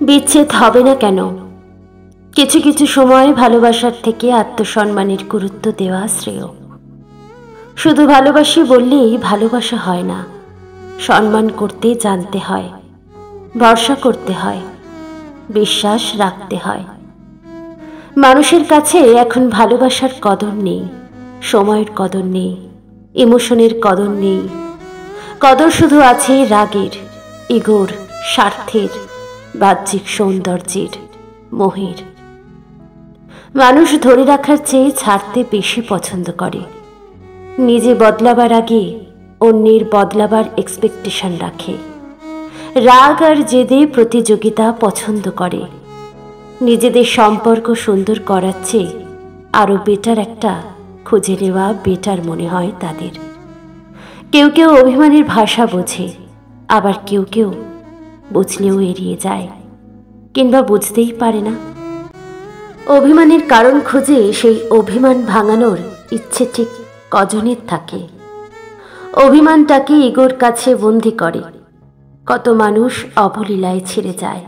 বিচ্ছেদ হবে না কেন? কিছু কিছু সময় ভালোবাসার থেকে আত্মসম্মানের গুরুত্ব দেওয়া শ্রেয়। শুধু ভালোবাসি বললেই ভালোবাসা হয় না। সম্মান করতে জানতে হয়, ভরসা করতে হয়, বিশ্বাস রাখতে হয়। মানুষের কাছে এখন ভালোবাসার কদর নেই, সময়ের কদর নেই, ইমোশনের কদর নেই। কদর শুধু আছে রাগের, ইগোর, স্বার্থের, বাহ্যিক সৌন্দর্যের, মোহের। মানুষ ধরে রাখার চেয়ে ছাড়তে বেশি পছন্দ করে। নিজে বদলাবার আগে অন্যের বদলাবার এক্সপেকটেশন রাখে। রাগ আর জেদে প্রতিযোগিতা পছন্দ করে। নিজেদের সম্পর্ক সুন্দর করার চেয়ে আরও বেটার একটা খুঁজে নেওয়া বেটার মনে হয় তাদের। কেউ কেউ অভিমানের ভাষা বোঝে, আবার কেউ কেউ বুঝলেও এড়িয়ে যায় কিংবা বুঝতেই পারে না। অভিমানের কারণ খুঁজে সেই অভিমান ভাঙানোর ইচ্ছে ঠিক কজনের থাকে। অভিমানটাকে ইগোর কাছে বন্দি করে। কত মানুষ অবলীলায় ছেড়ে যায়।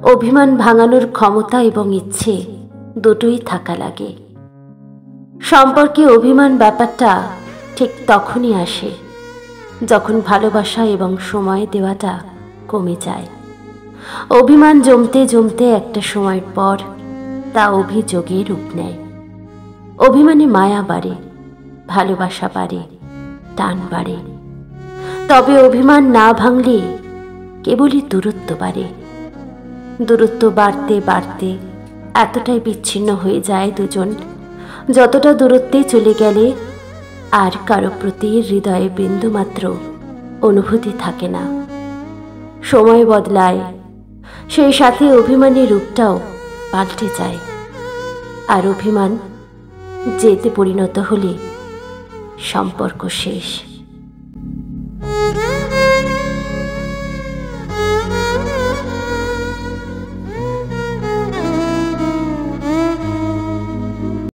অভিমান ভাঙানোর ক্ষমতা এবং ইচ্ছে দুটোই থাকা লাগে। সম্পর্কে অভিমান ব্যাপারটা ঠিক তখনই আসে যখন ভালোবাসা এবং সময় দেওয়াটা কমে যায়। অভিমান জমতে জমতে একটা সময়ের পর তা অভিযোগে রূপ নেয়। অভিমানে মায়া বাড়ে, ভালোবাসা বাড়ে, টান বাড়ে। তবে অভিমান না ভাঙলে কেবলই দূরত্ব বাড়ে। দূরত্ব বাড়তে বাড়তে এতটাই বিচ্ছিন্ন হয়ে যায় দুজন, যতটা দূরত্বে চলে গেলে আর কারো প্রতি হৃদয়ে বিন্দুমাত্র অনুভূতি থাকে না। সময় বদলায়, সেই সাথে অভিমানের রূপটাও পাল্টে যায়। আর অভিমান জেদে পরিণত হলে সম্পর্ক শেষ।